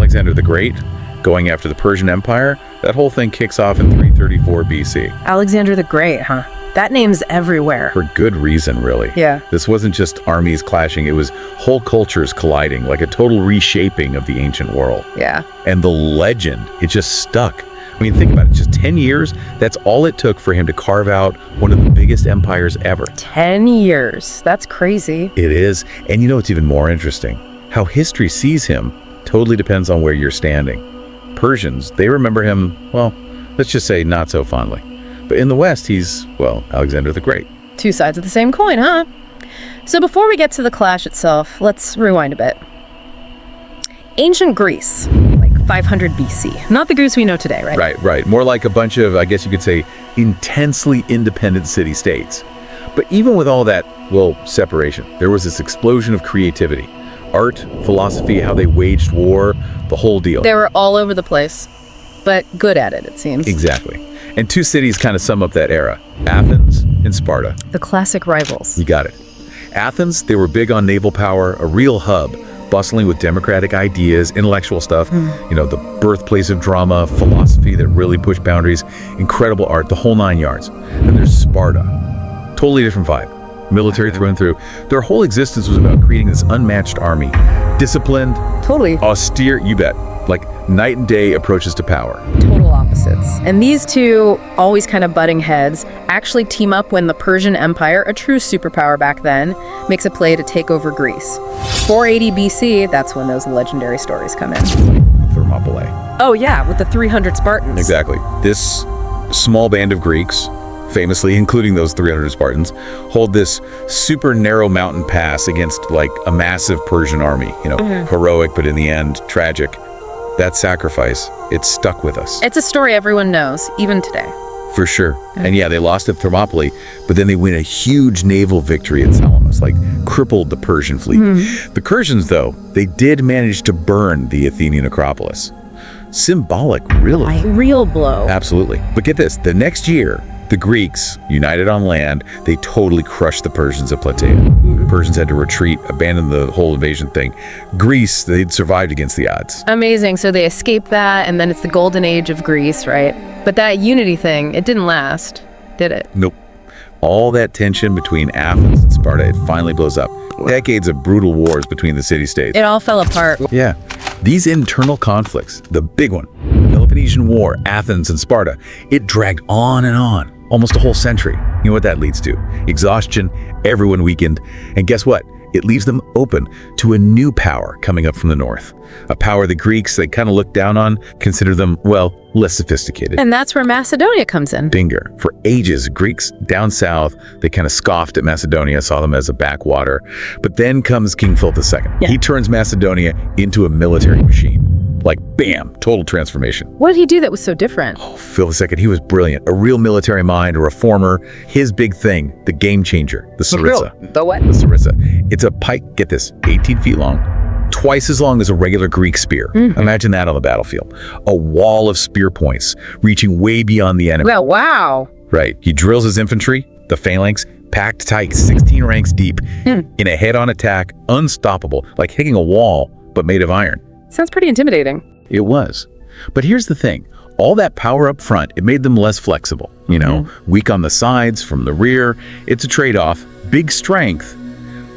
Alexander the Great going after the Persian Empire, that whole thing kicks off in 334 BC. Alexander the Great, huh? That name's everywhere. For good reason, really. Yeah. This wasn't just armies clashing, it was whole cultures colliding, like a total reshaping of the ancient world. Yeah. And the legend, it just stuck. I mean, think about it, just 10 years, that's all it took for him to carve out one of the biggest empires ever. 10 years. That's crazy. It is. And you know what's even more interesting? How history sees him totally depends on where you're standing. Persians, they remember him, well, let's just say not so fondly. But in the West, he's, well, Alexander the Great. Two sides of the same coin, huh? So before we get to the clash itself, let's rewind a bit. Ancient Greece, like 500 BC. Not the Greece we know today, right? Right. More like a bunch of, I guess you could say, intensely independent city-states. But even with all that, well, separation, there was this explosion of creativity. Art, philosophy, how they waged war, the whole deal. They were all over the place, but good at it, it seems. Exactly. And two cities kind of sum up that era, Athens and Sparta. The classic rivals. You got it. Athens, they were big on naval power, a real hub, bustling with democratic ideas, intellectual stuff, you know, the birthplace of drama, philosophy that really pushed boundaries, incredible art, the whole 9 yards. Then there's Sparta. Totally different vibe. Military through and through. Their whole existence was about creating this unmatched army. Disciplined, Totally. austere, you bet. Like night and day approaches to power. Total opposites. And these two, always kind of butting heads, actually team up when the Persian Empire, a true superpower back then, makes a play to take over Greece. 480 BC, that's when those legendary stories come in. Thermopylae. Oh yeah, with the 300 Spartans. Exactly. This small band of Greeks, famously, including those 300 Spartans, hold this super narrow mountain pass against like a massive Persian army. You know, heroic, but in the end, tragic. That sacrifice, it stuck with us. It's a story everyone knows, even today. For sure. And yeah, they lost at Thermopylae, but then they win a huge naval victory at Salamis, like crippled the Persian fleet. The Persians, though, they did manage to burn the Athenian Acropolis. Symbolic, really. Real blow. Absolutely. But get this, the next year, the Greeks, united on land, they totally crushed the Persians at Plataea. Persians had to retreat, abandon the whole invasion thing. Greece, they'd survived against the odds. Amazing. So they escaped that, and then it's the golden age of Greece, right? But that unity thing, it didn't last, did it? Nope. All that tension between Athens and Sparta, it finally blows up. Decades of brutal wars between the city-states. It all fell apart. Yeah. These internal conflicts, the big one, the Peloponnesian War, Athens and Sparta, it dragged on and on, almost a whole century. You know what that leads to? Exhaustion, everyone weakened, and guess what? It leaves them open to a new power coming up from the north. A power the Greeks, they kind of look down on, consider them, well, less sophisticated. And that's where Macedonia comes in. Binger. For ages, Greeks down south, they kind of scoffed at Macedonia, saw them as a backwater. But then comes King Philip II. Yeah. He turns Macedonia into a military machine. Like, bam, total transformation. What did he do that was so different? Oh, Philip II, he was brilliant. A real military mind, a reformer. His big thing, the game changer, the Sarissa. The what? The Sarissa. It's a pike, get this, 18 feet long, twice as long as a regular Greek spear. Imagine that on the battlefield. A wall of spear points, reaching way beyond the enemy. Well, wow. Right. He drills his infantry, the Phalanx, packed tight, 16 ranks deep, in a head-on attack, unstoppable, like hitting a wall, but made of iron. Sounds pretty intimidating. It was. But here's the thing. All that power up front, it made them less flexible. You know, weak on the sides, from the rear. It's a trade-off. Big strength,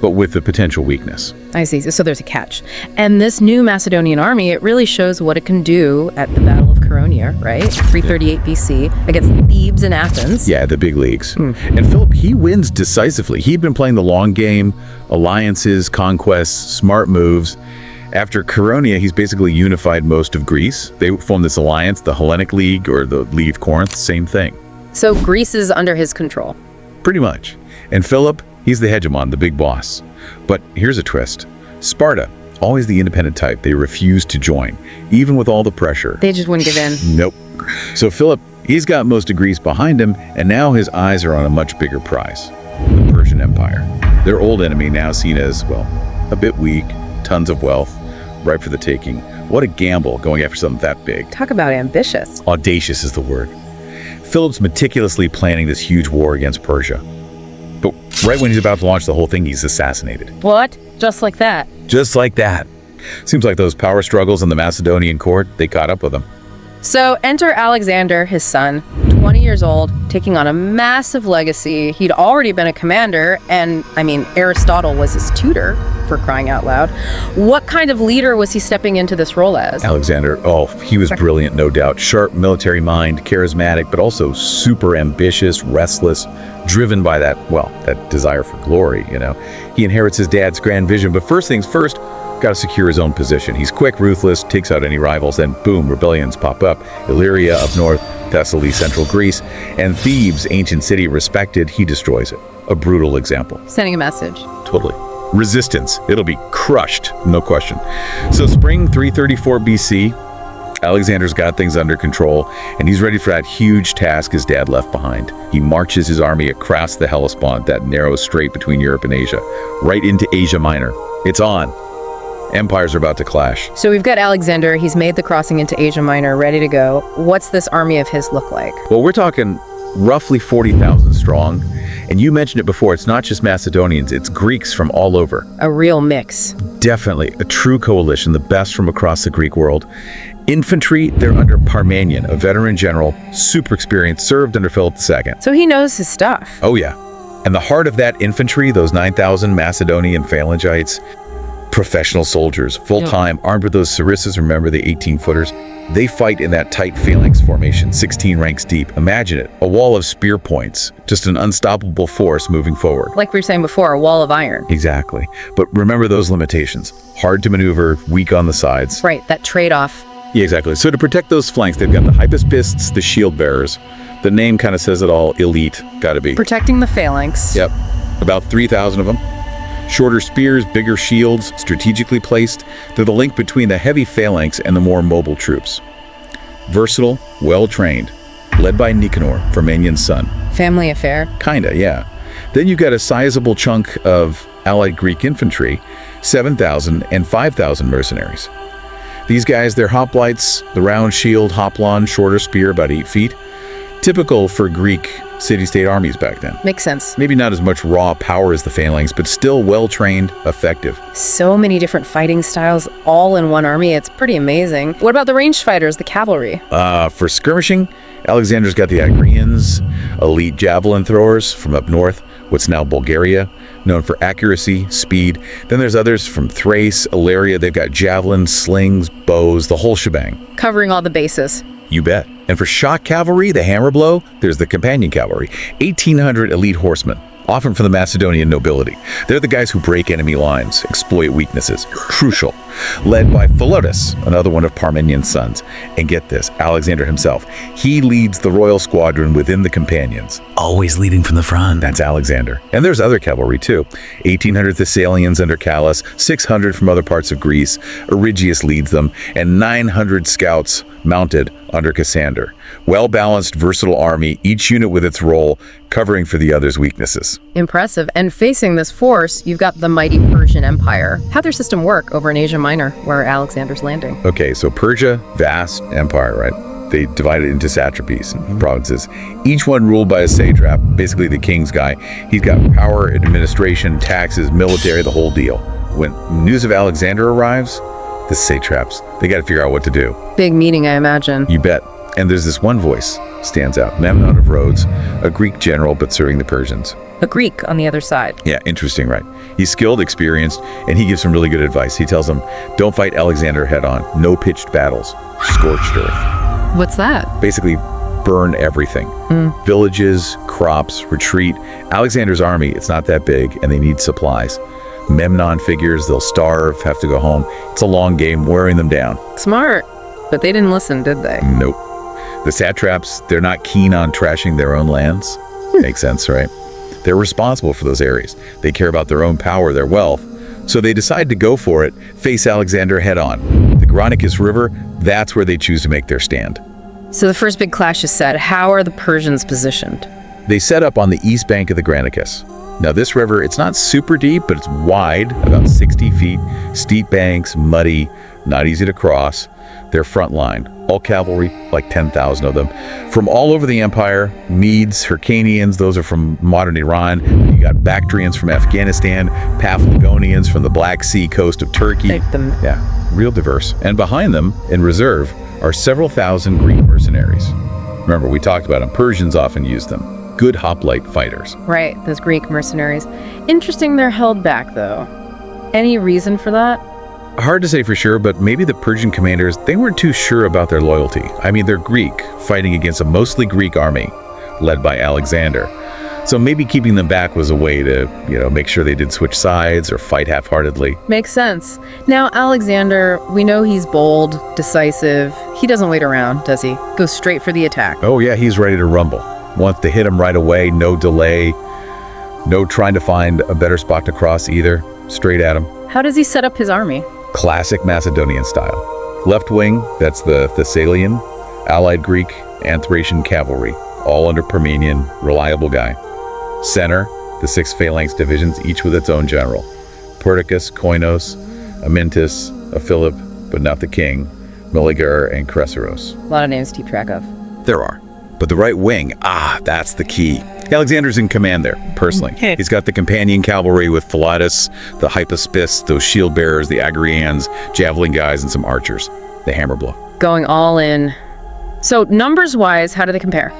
but with the potential weakness. I see. So there's a catch. And this new Macedonian army, it really shows what it can do at the Battle of Chaeronea, right? 338 BC against Thebes and Athens. Yeah, the big leagues. And Philip, he wins decisively. He'd been playing the long game, alliances, conquests, smart moves. After Chaeronea, he's basically unified most of Greece. They formed this alliance, the Hellenic League or the League of Corinth, same thing. So Greece is under his control. Pretty much. And Philip, he's the hegemon, the big boss. But here's a twist. Sparta, always the independent type, they refused to join, even with all the pressure. They just wouldn't give in. Nope. So Philip, he's got most of Greece behind him, and now his eyes are on a much bigger prize, the Persian Empire. Their old enemy now seen as, well, a bit weak, tons of wealth, ripe for the taking. What a gamble going after something that big. Talk about ambitious. Audacious is the word. Philip's meticulously planning this huge war against Persia. But right when he's about to launch the whole thing, he's assassinated. What? Just like that? Just like that. Seems like those power struggles in the Macedonian court, they caught up with them. So enter Alexander, his son, 20 years old, taking on a massive legacy. He'd already been a commander, and Aristotle was his tutor, for crying out loud. What kind of leader was he stepping into this role as? Alexander, he was brilliant, no doubt. Sharp military mind, charismatic, but also super ambitious, restless, driven by that desire for glory, He inherits his dad's grand vision, but first things first, got to secure his own position. He's quick, ruthless, takes out any rivals, then boom, rebellions pop up. Illyria up north, Thessaly, central Greece, and Thebes, ancient city, respected, he destroys it. A brutal example. Sending a message. Totally. Resistance, it'll be crushed, no question. So spring 334 BC, Alexander's got things under control, and he's ready for that huge task his dad left behind. He marches his army across the Hellespont, that narrow strait between Europe and Asia, right into Asia Minor. It's on. Empires are about to clash. So we've got Alexander, he's made the crossing into Asia Minor, ready to go. What's this army of his look like? Well, we're talking roughly 40,000 strong. And you mentioned it before, it's not just Macedonians, it's Greeks from all over. A real mix. Definitely, a true coalition, the best from across the Greek world. Infantry, they're under Parmenion, a veteran general, super experienced, served under Philip II. So he knows his stuff. Oh yeah. And the heart of that infantry, those 9,000 Macedonian phalangites, professional soldiers, full-time, armed with those sarissas, remember the 18-footers? They fight in that tight phalanx formation, 16 ranks deep. Imagine it, a wall of spear points, just an unstoppable force moving forward. Like we were saying before, a wall of iron. Exactly. But remember those limitations. Hard to maneuver, weak on the sides. Right, that trade-off. Yeah, exactly. So to protect those flanks, they've got the hypaspists, the shield bearers. The name kind of says it all, elite, gotta be. Protecting the phalanx. Yep, about 3,000 of them. Shorter spears, bigger shields, strategically placed. They're the link between the heavy phalanx and the more mobile troops. Versatile, well-trained, led by Nicanor, Parmenion's son. Family affair. Kinda, yeah. Then you've got a sizable chunk of allied Greek infantry, 7,000 and 5,000 mercenaries. These guys, they're hoplites, the round shield, hoplon, shorter spear, about 8 feet. Typical for Greek city-state armies back then. Makes sense. Maybe not as much raw power as the phalanx, but still well-trained, effective. So many different fighting styles, all in one army. It's pretty amazing. What about the ranged fighters, the cavalry? For skirmishing, Alexander's got the Agrians, elite javelin throwers from up north, what's now Bulgaria, known for accuracy, speed. Then there's others from Thrace, Illyria. They've got javelins, slings, bows, the whole shebang. Covering all the bases. You bet. And for shock cavalry, the hammer blow, there's the companion cavalry, 1,800 elite horsemen, often from the Macedonian nobility. They're the guys who break enemy lines, exploit weaknesses. Crucial. Led by Philotas, another one of Parmenion's sons. And get this, Alexander himself. He leads the royal squadron within the companions. Always leading from the front. That's Alexander. And there's other cavalry too. 1,800 Thessalians under Callus, 600 from other parts of Greece. Arigius leads them, and 900 scouts mounted under Cassander. Well-balanced, versatile army, each unit with its role, covering for the other's weaknesses. Impressive. And facing this force, you've got the mighty Persian Empire. How'd their system work over in Asia Minor, where Alexander's landing? Okay, so Persia, vast empire, right? They divided into satrapies and provinces, each one ruled by a satrap, basically the king's guy. He's got power, administration, taxes, military, the whole deal. When news of Alexander arrives, the satraps, they got to figure out what to do. Big meeting, I imagine. You bet. And there's this one voice stands out, Memnon of Rhodes, a Greek general but serving the Persians. A Greek on the other side. Yeah, interesting, right? He's skilled, experienced, and he gives some really good advice. He tells them, don't fight Alexander head on. No pitched battles. Scorched earth. What's that? Basically, burn everything. Villages, crops, retreat. Alexander's army, it's not that big, and they need supplies. Memnon figures they'll starve, have to go home. It's a long game, wearing them down. Smart. But they didn't listen, did they? Nope. The satraps, they're not keen on trashing their own lands. Makes sense, right? They're responsible for those areas. They care about their own power, their wealth. So they decide to go for it, face Alexander head on. The Granicus River, that's where they choose to make their stand. So the first big clash is set. How are the Persians positioned? They set up on the east bank of the Granicus. Now this river, it's not super deep, but it's wide, about 60 feet, steep banks, muddy, not easy to cross. Their front line, all cavalry, like 10,000 of them. From all over the empire, Medes, Hyrcanians, those are from modern Iran. You got Bactrians from Afghanistan, Paphlagonians from the Black Sea coast of Turkey. Yeah, real diverse. And behind them, in reserve, are several thousand Greek mercenaries. Remember, we talked about them. Persians often used them. Good hoplite fighters. Right, those Greek mercenaries. Interesting they're held back, though. Any reason for that? Hard to say for sure, but maybe the Persian commanders, they weren't too sure about their loyalty. I mean, they're Greek, fighting against a mostly Greek army, led by Alexander. So maybe keeping them back was a way to, make sure they didn't switch sides or fight half-heartedly. Makes sense. Now, Alexander, we know he's bold, decisive. He doesn't wait around, does he? Goes straight for the attack. Oh yeah, he's ready to rumble. Wants to hit him right away, no delay. No trying to find a better spot to cross either. Straight at him. How does he set up his army? Classic Macedonian style. Left wing, that's the Thessalian, allied Greek, and Thracian cavalry, all under Parmenion, reliable guy. Center, the 6 Phalanx divisions, each with its own general. Perdiccas, Koinos, Amyntas, Philip, but not the king, Meleager, and Cresseros. A lot of names to keep track of. There are. But the right wing, that's the key. Alexander's in command there, personally. He's got the companion cavalry with Philotas, the Hypaspists, those shield bearers, the Agrians, javelin guys, and some archers. The hammer blow. Going all in. So numbers-wise, how do they compare?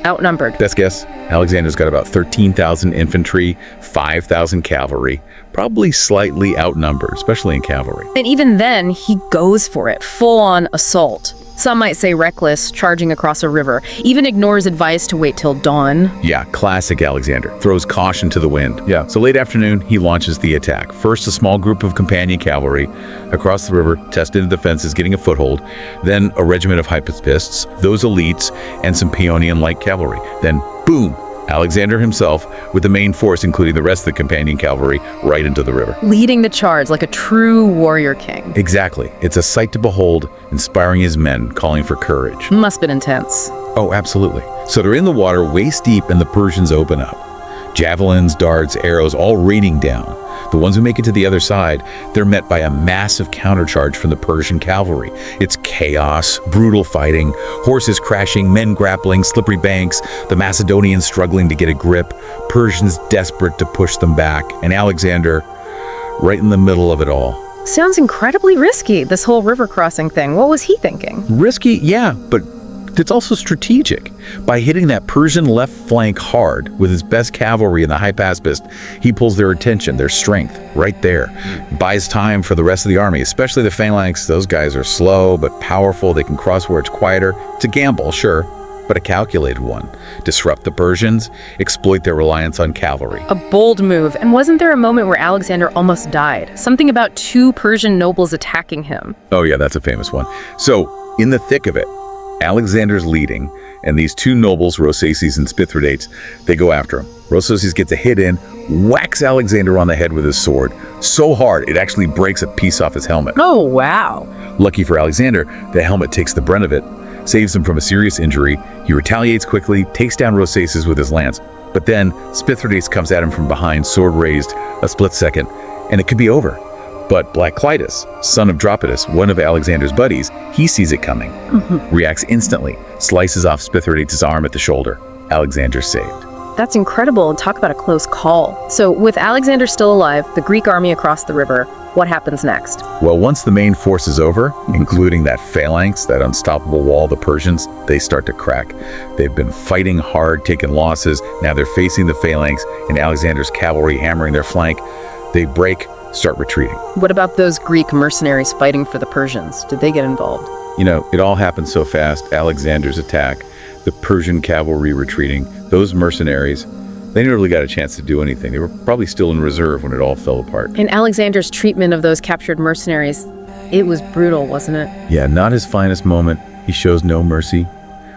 Outnumbered. Best guess, Alexander's got about 13,000 infantry, 5,000 cavalry, probably slightly outnumbered, especially in cavalry. And even then, he goes for it, full-on assault. Some might say reckless, charging across a river, even ignores advice to wait till dawn. Yeah, classic Alexander. Throws caution to the wind. Yeah. So late afternoon, he launches the attack. First, a small group of companion cavalry across the river, testing the defenses, getting a foothold. Then a regiment of Hypaspists, those elites, and some Paeonian-like cavalry. Then, boom! Alexander himself, with the main force, including the rest of the companion cavalry, right into the river. Leading the charge like a true warrior king. Exactly. It's a sight to behold, inspiring his men, calling for courage. Must have been intense. Oh, absolutely. So they're in the water, waist deep, and the Persians open up. Javelins, darts, arrows, all raining down. The ones who make it to the other side, they're met by a massive countercharge from the Persian cavalry. It's chaos, brutal fighting, horses crashing, men grappling, slippery banks, the Macedonians struggling to get a grip, Persians desperate to push them back, and Alexander right in the middle of it all. Sounds incredibly risky, this whole river crossing thing. What was he thinking? Risky, yeah, but it's also strategic. By hitting that Persian left flank hard with his best cavalry in the Hypaspist, he pulls their attention, their strength, right there. Buys time for the rest of the army, especially the Phalanx. Those guys are slow but powerful. They can cross where it's quieter. It's a gamble, sure, but a calculated one. Disrupt the Persians, exploit their reliance on cavalry. A bold move. And wasn't there a moment where Alexander almost died? Something about 2 Persian nobles attacking him. Oh yeah, that's a famous one. So, in the thick of it, Alexander's leading, and these 2 nobles, Rosaces and Spithridates, they go after him. Rosaces gets a hit in, whacks Alexander on the head with his sword, so hard it actually breaks a piece off his helmet. Oh, wow. Lucky for Alexander, the helmet takes the brunt of it, saves him from a serious injury. He retaliates quickly, takes down Rosaces with his lance. But then, Spithridates comes at him from behind, sword raised, a split second, and it could be over. But Black Clitus, son of Dropidas, one of Alexander's buddies, he sees it coming, reacts instantly, slices off Spithridates' arm at the shoulder. Alexander's saved. That's incredible. Talk about a close call. So with Alexander still alive, the Greek army across the river, what happens next? Well, once the main force is over, including that Phalanx, that unstoppable wall of the Persians, they start to crack. They've been fighting hard, taking losses. Now they're facing the Phalanx and Alexander's cavalry hammering their flank. They break, start retreating. What about those Greek mercenaries fighting for the Persians? Did they get involved? It all happened so fast. Alexander's attack, the Persian cavalry retreating, those mercenaries, they never really got a chance to do anything. They were probably still in reserve when it all fell apart. And Alexander's treatment of those captured mercenaries, it was brutal, wasn't it? Yeah, not his finest moment. He shows no mercy.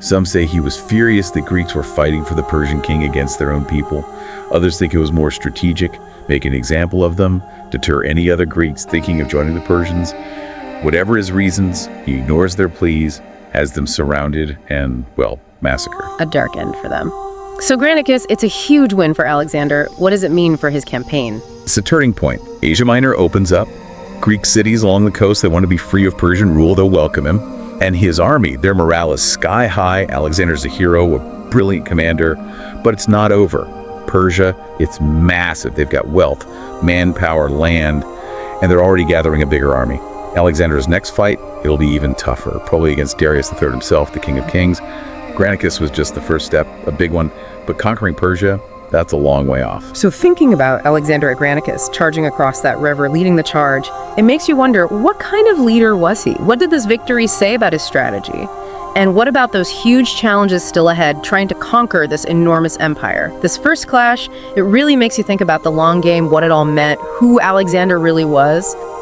Some say he was furious that Greeks were fighting for the Persian king against their own people. Others think it was more strategic, make an example of them, deter any other Greeks thinking of joining the Persians. Whatever his reasons, he ignores their pleas, has them surrounded, and, well, massacre. A dark end for them. So Granicus, it's a huge win for Alexander. What does it mean for his campaign? It's a turning point. Asia Minor opens up. Greek cities along the coast that want to be free of Persian rule, they'll welcome him. And his army, their morale is sky high. Alexander's a hero, a brilliant commander, but it's not over. Persia, it's massive. They've got wealth, manpower, land, and they're already gathering a bigger army. Alexander's next fight, it'll be even tougher, probably against Darius III himself, the King of Kings. Granicus was just the first step, a big one, but conquering Persia, that's a long way off. So thinking about Alexander at Granicus charging across that river, leading the charge, it makes you wonder, what kind of leader was he? What did this victory say about his strategy? And what about those huge challenges still ahead, trying to conquer this enormous empire? This first clash, it really makes you think about the long game, what it all meant, who Alexander really was.